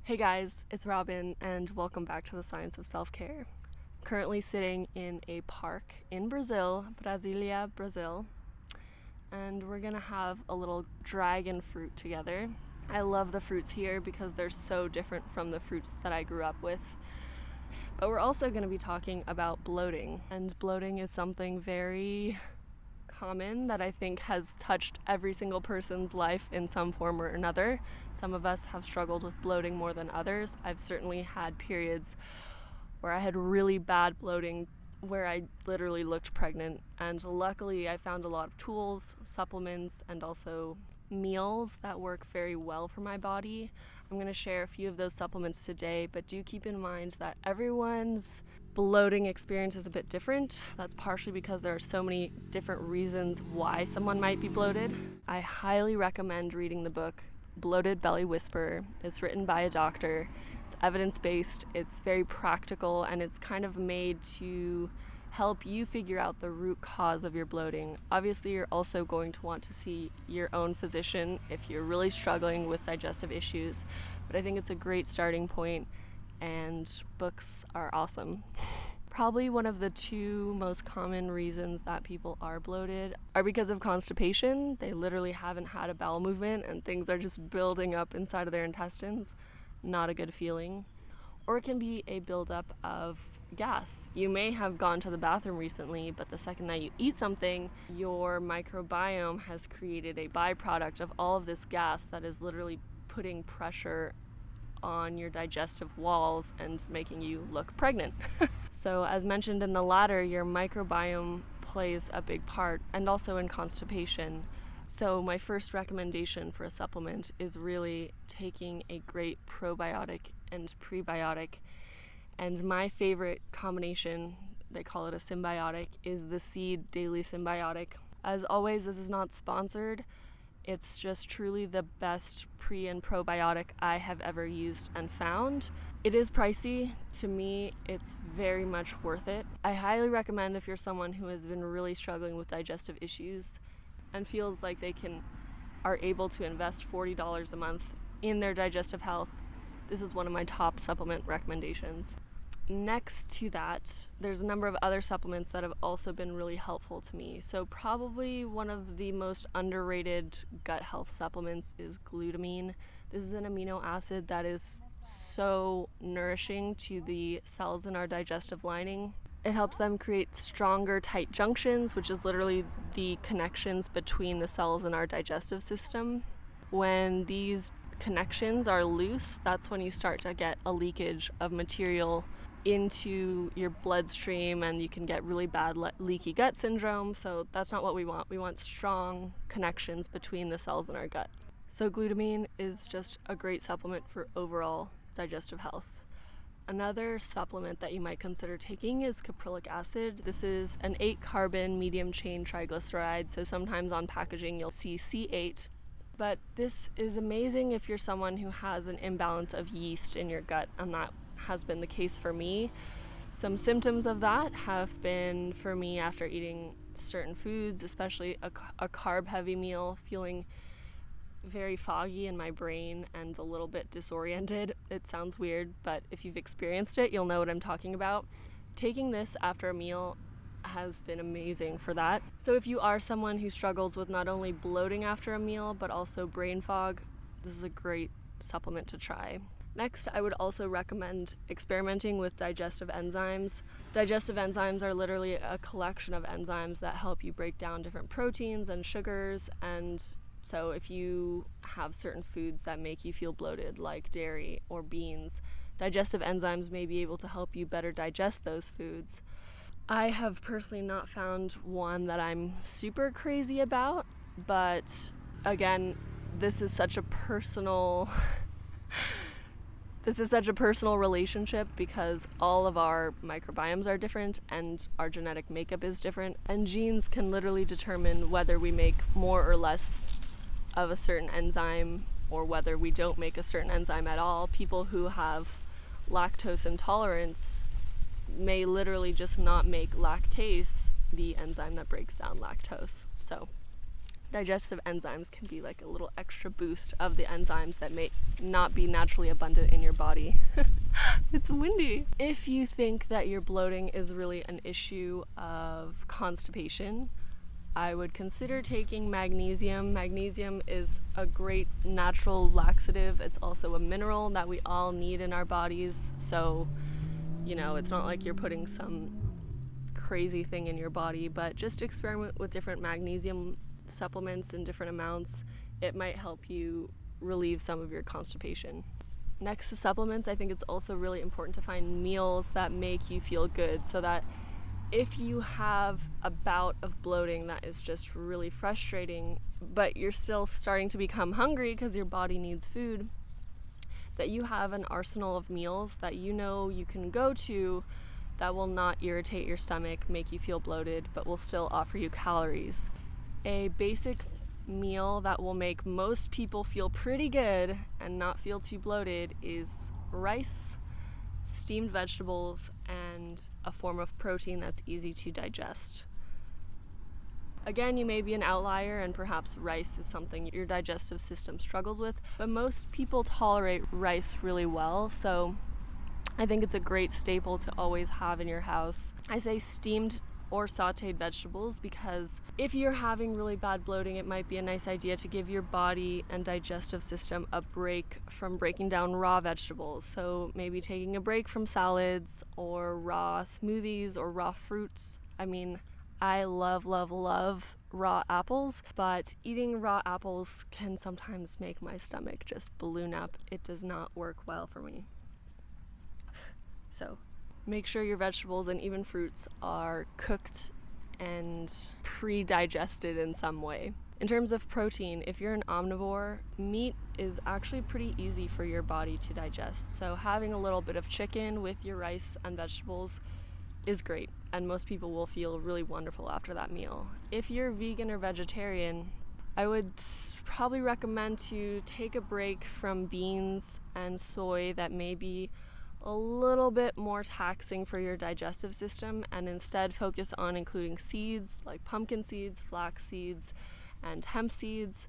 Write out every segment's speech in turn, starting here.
Hey guys, it's Robin and welcome back to the Science of Self-Care. Currently sitting in a park in Brazil, Brasilia, Brazil, and we're gonna have a little dragon fruit together. I love the fruits here because they're so different from the fruits that I grew up with. But we're also gonna be talking about bloating, and bloating is something very common that I think has touched every single person's life in some form or another. Some of us have struggled with bloating more than others. I've certainly had periods where I had really bad bloating where I literally looked pregnant, and luckily I found a lot of tools, supplements, and also meals that work very well for my body. I'm going to share a few of those supplements today, but do keep in mind that everyone's bloating experience is a bit different. That's partially because there are so many different reasons why someone might be bloated. I highly recommend reading the book Bloated Belly Whisperer. It's written by a doctor. It's evidence-based, it's very practical, and it's kind of made to help you figure out the root cause of your bloating. Obviously, you're also going to want to see your own physician if you're really struggling with digestive issues, but I think it's a great starting point, and books are awesome. Probably one of the two most common reasons that people are bloated are because of constipation. They literally haven't had a bowel movement and things are just building up inside of their intestines. Not a good feeling. Or it can be a buildup of gas. You may have gone to the bathroom recently, but the second that you eat something, your microbiome has created a byproduct of all of this gas that is literally putting pressure on your digestive walls and making you look pregnant. So as mentioned in the latter, your microbiome plays a big part, and also in constipation. So my first recommendation for a supplement is really taking a great probiotic and prebiotic. And my favorite combination, they call it a symbiotic, is the Seed Daily Symbiotic. As always, this is not sponsored. It's just truly the best pre and probiotic I have ever used and found. It is pricey. To me, it's very much worth it. I highly recommend if you're someone who has been really struggling with digestive issues and feels like they are able to invest $40 a month in their digestive health. This is one of my top supplement recommendations. Next to that, there's a number of other supplements that have also been really helpful to me. So probably one of the most underrated gut health supplements is glutamine. This is an amino acid that is so nourishing to the cells in our digestive lining. It helps them create stronger, tight junctions, which is literally the connections between the cells in our digestive system. When these connections are loose, that's when you start to get a leakage of material into your bloodstream, and you can get really bad leaky gut syndrome. So that's not what we want. We want strong connections between the cells in our gut. So glutamine is just a great supplement for overall digestive health. Another supplement that you might consider taking is caprylic acid. This is an 8-carbon medium-chain triglyceride, so sometimes on packaging you'll see C8. But this is amazing if you're someone who has an imbalance of yeast in your gut, and that has been the case for me. Some symptoms of that have been for me after eating certain foods, especially a carb-heavy meal, feeling very foggy in my brain and a little bit disoriented. It sounds weird, but if you've experienced it, you'll know what I'm talking about. Taking this after a meal has been amazing for that. So if you are someone who struggles with not only bloating after a meal, but also brain fog, this is a great supplement to try. Next, I would also recommend experimenting with digestive enzymes. Digestive enzymes are literally a collection of enzymes that help you break down different proteins and sugars, and so if you have certain foods that make you feel bloated, like dairy or beans, digestive enzymes may be able to help you better digest those foods. I have personally not found one that I'm super crazy about, but again, this is such a personal relationship because all of our microbiomes are different and our genetic makeup is different, and genes can literally determine whether we make more or less of a certain enzyme or whether we don't make a certain enzyme at all. People who have lactose intolerance may literally just not make lactase, the enzyme that breaks down lactose. So digestive enzymes can be like a little extra boost of the enzymes that may not be naturally abundant in your body. It's windy. If you think that your bloating is really an issue of constipation, I would consider taking magnesium. Magnesium is a great natural laxative. It's also a mineral that we all need in our bodies. So, you know, it's not like you're putting some crazy thing in your body, but just experiment with different magnesium supplements in different amounts. It might help you relieve some of your constipation. Next to supplements, I think it's also really important to find meals that make you feel good, so that if you have a bout of bloating that is just really frustrating, but you're still starting to become hungry because your body needs food, that you have an arsenal of meals that you know you can go to that will not irritate your stomach, make you feel bloated, but will still offer you calories. A basic meal that will make most people feel pretty good and not feel too bloated is rice, steamed vegetables, and a form of protein that's easy to digest. Again, you may be an outlier and perhaps rice is something your digestive system struggles with, but most people tolerate rice really well, so I think it's a great staple to always have in your house. I say steamed or sauteed vegetables because if you're having really bad bloating, it might be a nice idea to give your body and digestive system a break from breaking down raw vegetables. So maybe taking a break from salads or raw smoothies or raw fruits. I mean, I love raw apples, but eating raw apples can sometimes make my stomach just balloon up. It does not work well for me. So make sure your vegetables and even fruits are cooked and pre-digested in some way. In terms of protein, if you're an omnivore, meat is actually pretty easy for your body to digest. So having a little bit of chicken with your rice and vegetables is great, and most people will feel really wonderful after that meal. If you're vegan or vegetarian, I would probably recommend to take a break from beans and soy that may be a little bit more taxing for your digestive system, and instead focus on including seeds like pumpkin seeds, flax seeds, and hemp seeds,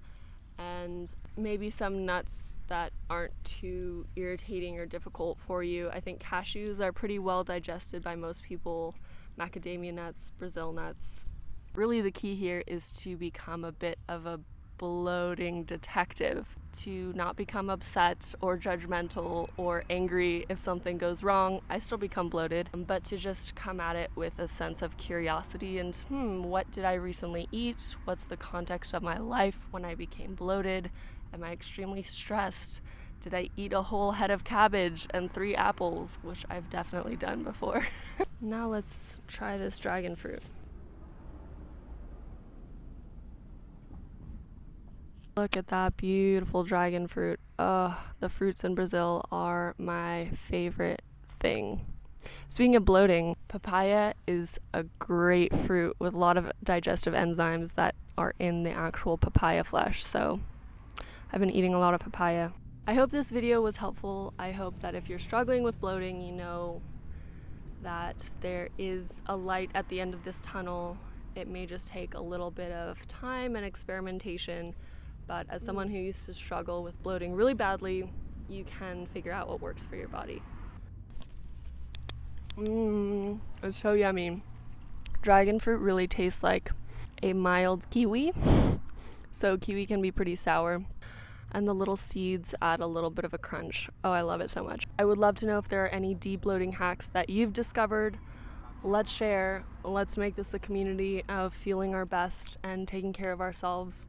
and maybe some nuts that aren't too irritating or difficult for you. I think cashews are pretty well digested by most people, macadamia nuts, Brazil nuts. Really the key here is to become a bit of a bloating detective, to not become upset or judgmental or angry if something goes wrong. I still become bloated, but to just come at it with a sense of curiosity and what did I recently eat? What's the context of my life when I became bloated? Am I extremely stressed? Did I eat a whole head of cabbage and 3 apples, which I've definitely done before. Now let's try this dragon fruit. Look at that beautiful dragon fruit. The fruits in Brazil are my favorite thing. Speaking of bloating, papaya is a great fruit with a lot of digestive enzymes that are in the actual papaya flesh. So I've been eating a lot of papaya. I hope this video was helpful. I hope that if you're struggling with bloating, you know that there is a light at the end of this tunnel. It may just take a little bit of time and experimentation, but as someone who used to struggle with bloating really badly, you can figure out what works for your body. It's so yummy. Dragon fruit really tastes like a mild kiwi. So kiwi can be pretty sour, and the little seeds add a little bit of a crunch. Oh, I love it so much. I would love to know if there are any de-bloating hacks that you've discovered. Let's share. Let's make this a community of feeling our best and taking care of ourselves.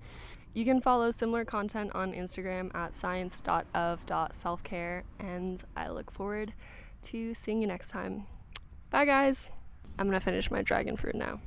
You can follow similar content on Instagram at science.of.selfcare, and I look forward to seeing you next time. Bye guys! I'm gonna finish my dragon fruit now.